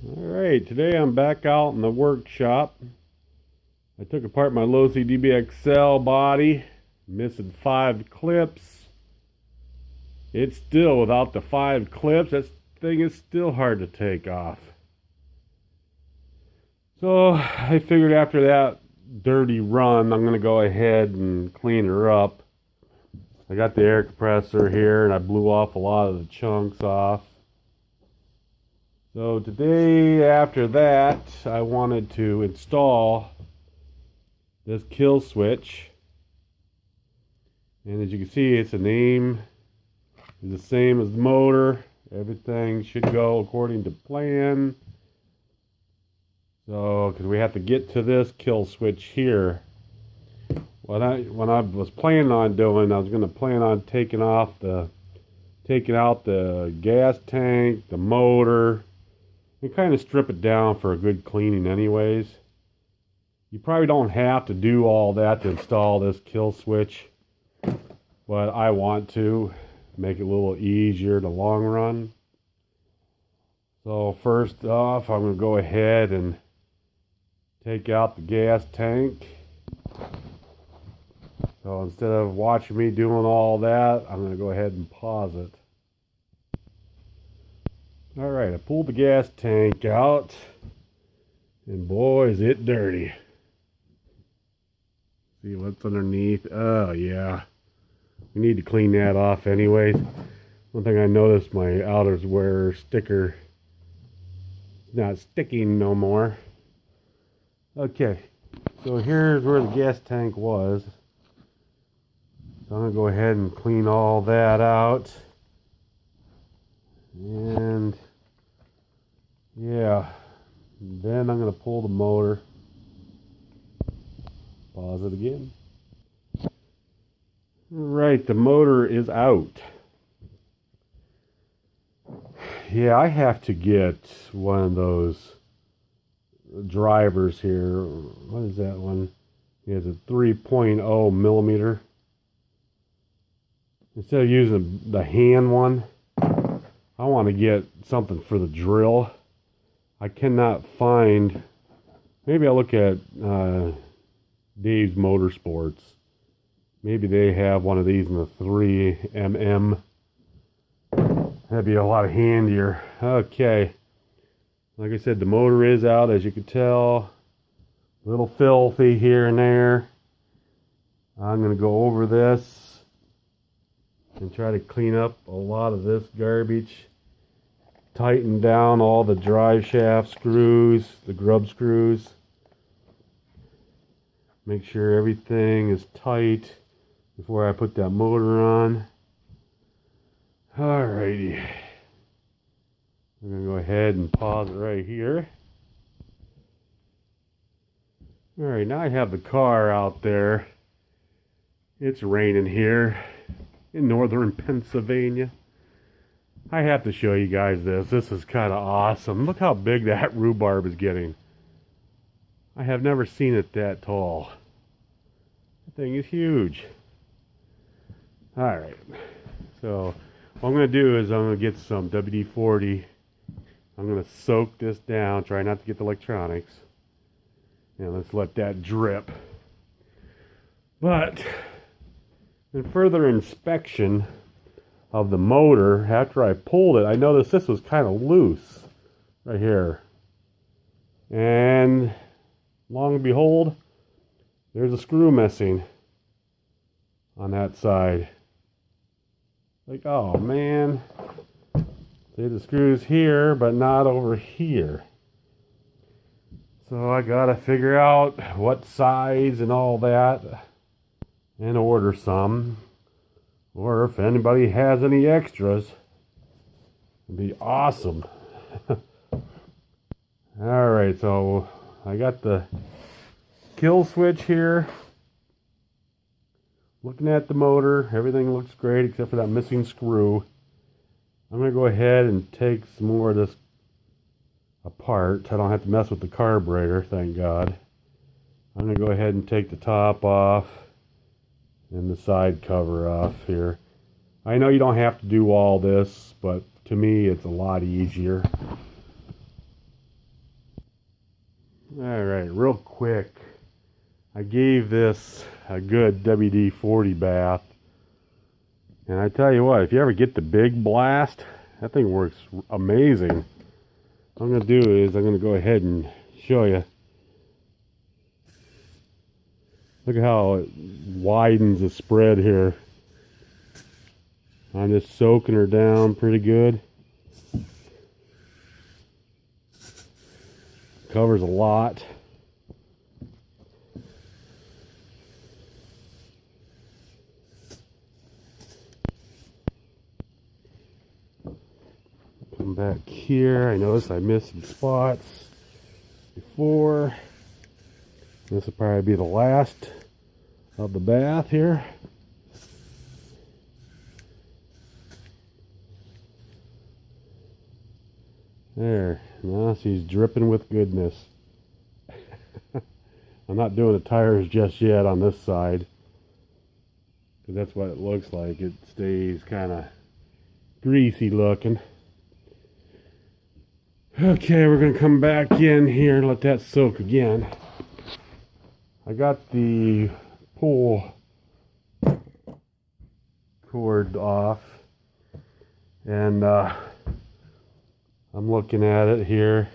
Alright, today I'm back out in the workshop. I took apart my Losi DBXL body, missing 5 clips. It's still, without the 5 clips, that thing is still hard to take off. So I figured after that dirty run, I'm going to go ahead and clean her up. I got the air compressor here and I blew off a lot of the chunks off. So today, after that, I wanted to install this kill switch. And as you can see, its name is the same as the motor. Everything should go according to plan. So, because we have to get to this kill switch here. When I was planning on doing, I was going to plan on taking out the gas tank, the motor, and kind of strip it down for a good cleaning anyways. You probably don't have to do all that to install this kill switch, but I want to make it a little easier in the long run. So first off, I'm going to go ahead and take out the gas tank. So instead of watching me doing all that, I'm going to go ahead and pause it. Alright, I pulled the gas tank out, and boy is it dirty. See what's underneath? Oh yeah, we need to clean that off anyways. One thing I noticed, my outerwear sticker is not sticking no more. Okay, so here's where the gas tank was. So I'm going to go ahead and clean all that out. And yeah, then I'm going to pull the motor. Pause it again. Alright, the motor is out. Yeah, I have to get one of those drivers here. What is that one? It has a 3.0 millimeter. Instead of using the hand one, I want to get something for the drill. I cannot find. Maybe I'll look at Dave's Motorsports. Maybe they have one of these in the 3mm. That'd be a lot handier. Okay. Like I said, the motor is out, as you can tell. A little filthy here and there. I'm going to go over this and try to clean up a lot of this garbage. Tighten down all the drive shaft screws, the grub screws. Make sure everything is tight before I put that motor on. Alrighty. I'm going to go ahead and pause it right here. Alright, now I have the car out there. It's raining here in northern Pennsylvania. I have to show you guys this. This is kind of awesome. Look how big that rhubarb is getting. I have never seen it that tall. That thing is huge. Alright, so what I'm going to do is I'm going to get some WD-40. I'm going to soak this down, try not to get the electronics. And let's let that drip. But in further inspection of the motor, after I pulled it, I noticed this was kind of loose right here. And long and behold, there's a screw missing on that side. Like, oh man, see, the screw's here, but not over here. So I gotta figure out what size and all that and order some. Or if anybody has any extras, it'd be awesome. Alright, so I got the kill switch here. Looking at the motor, everything looks great except for that missing screw. I'm going to go ahead and take some more of this apart. I don't have to mess with the carburetor, thank God. I'm going to go ahead and take the top off and the side cover off here. I know you don't have to do all this, but to me it's a lot easier. Alright, real quick. I gave this a good WD-40 bath. And I tell you what, if you ever get the big blast, that thing works amazing. What I'm going to do is I'm going to go ahead and show you. Look at how it widens the spread here. I'm just soaking her down pretty good. Covers a lot. Come back here. I noticed I missed some spots before. This will probably be the last of the bath here. There. Now she's dripping with goodness. I'm not doing the tires just yet on this side, because that's what it looks like. It stays kind of greasy looking. Okay, we're going to come back in here and let that soak again. I got the pull cord off, and I'm looking at it here.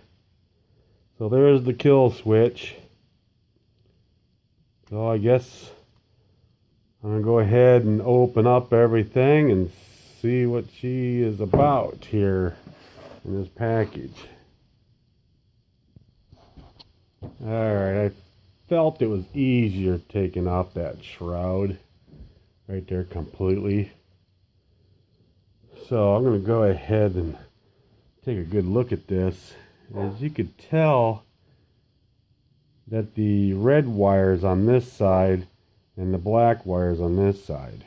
So there's the kill switch. So I guess I'm going to go ahead and open up everything and see what she is about here in this package. Alright, I felt it was easier taking off that shroud right there completely. So I'm going to go ahead and take a good look at this. As you could tell, that the red wires on this side and the black wires on this side.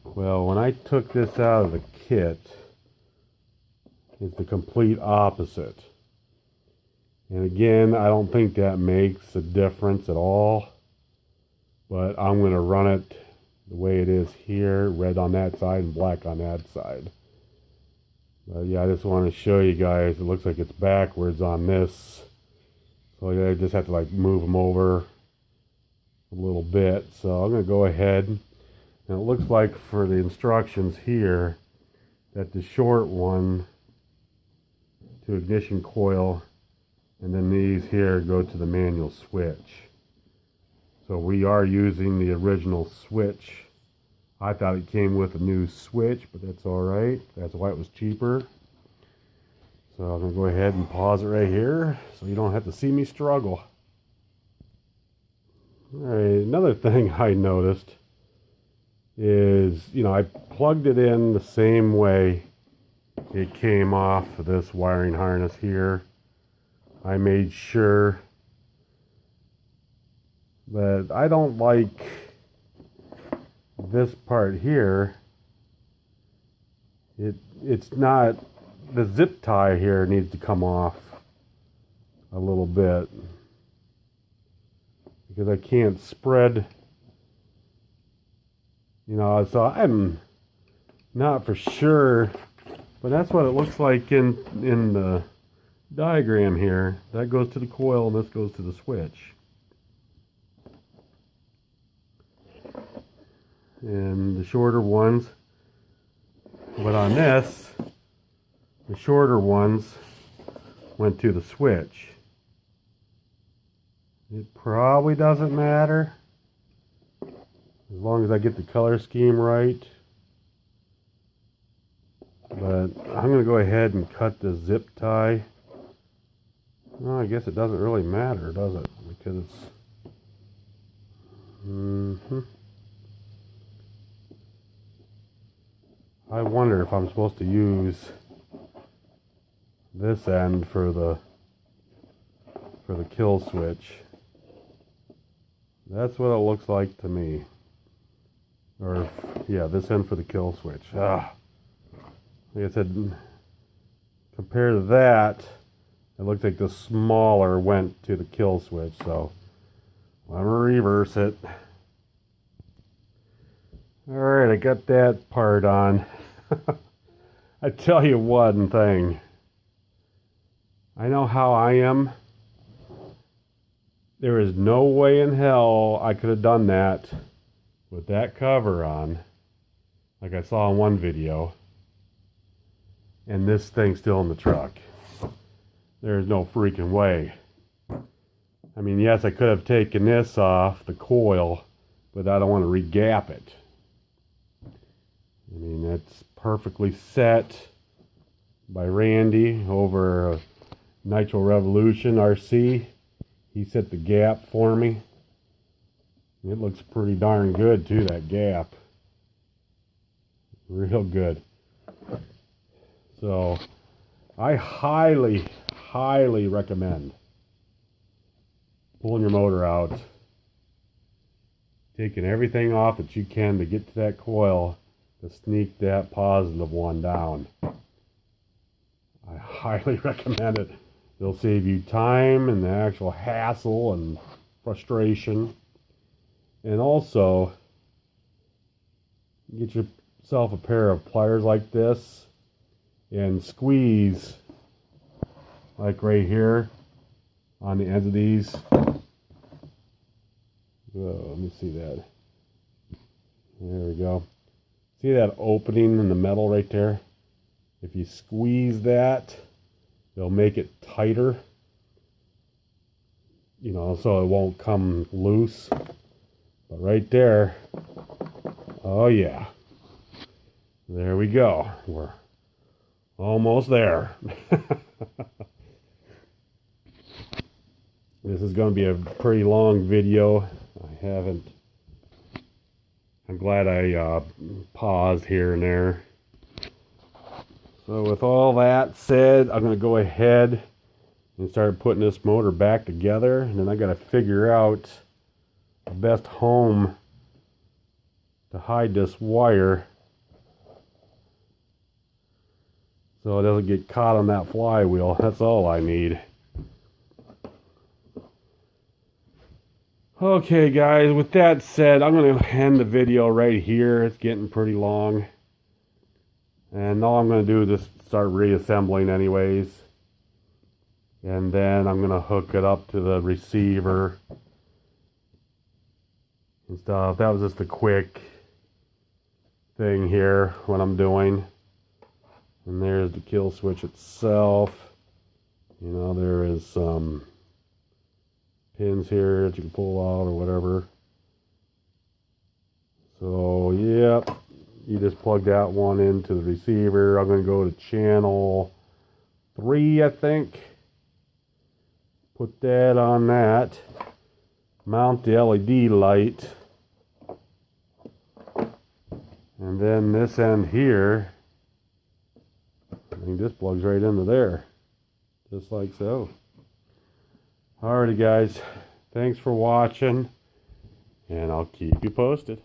Well, when I took this out of the kit, it's the complete opposite. And again, I don't think that makes a difference at all, but I'm going to run it the way it is here, red on that side and black on that side. But yeah, I just want to show you guys, it looks like it's backwards on this. So yeah, I just have to like move them over a little bit. So I'm going to go ahead, and it looks like for the instructions here, that the short one to ignition coil, and then these here go to the manual switch. So we are using the original switch. I thought it came with a new switch, but that's alright. That's why it was cheaper. So I'm going to go ahead and pause it right here so you don't have to see me struggle. Alright, another thing I noticed is, I plugged it in the same way it came off of this wiring harness here. I made sure, but I don't like this part here. It's not, the zip tie here needs to come off a little bit, because I can't spread, so I'm not for sure, but that's what it looks like in the diagram here. That goes to the coil and this goes to the switch. And the shorter ones, but on this, the shorter ones went to the switch. It probably doesn't matter as long as I get the color scheme right. But I'm going to go ahead and cut the zip tie. Well, I guess it doesn't really matter, does it? Because it's... I wonder if I'm supposed to use this end for the kill switch. That's what it looks like to me. Or, yeah, this end for the kill switch. Like I said, compared to that, it looks like the smaller went to the kill switch, so I'm going to reverse it. Alright, I got that part on. I tell you one thing. I know how I am. there is no way in hell I could have done that with that cover on, like I saw in one video, and this thing still in the truck. There's no freaking way. I mean, yes, I could have taken this off the coil, but I don't want to re-gap it. I mean, it's perfectly set by Randy over Nitro Revolution RC. He set the gap for me. It looks pretty darn good too, that gap. Real good. So I highly recommend pulling your motor out, taking everything off that you can to get to that coil to sneak that positive one down. I highly recommend it. It'll save you time and the actual hassle and frustration. And also, get yourself a pair of pliers like this and squeeze, like right here on the ends of these. Oh, let me see that. There we go. See that opening in the metal right there? If you squeeze that, it'll make it tighter, you know, so it won't come loose. But right there, oh yeah, there we go. We're almost there. This is going to be a pretty long video. I'm glad I paused here and there. So with all that said, I'm going to go ahead and start putting this motor back together. And then I got to figure out the best home to hide this wire so it doesn't get caught on that flywheel. That's all I need. Okay guys, with that said, I'm going to end the video right here. It's getting pretty long. And all I'm going to do is just start reassembling anyways. And then I'm going to hook it up to the receiver and stuff. That was just a quick thing here, what I'm doing. And there's the kill switch itself. You know, there is some pins here that you can pull out or whatever. So, yep. You just plug that one into the receiver. I'm going to go to channel 3, I think. Put that on that. Mount the LED light. And then this end here, I think this plugs right into there. Just like so. Alrighty guys, thanks for watching, and I'll keep you posted.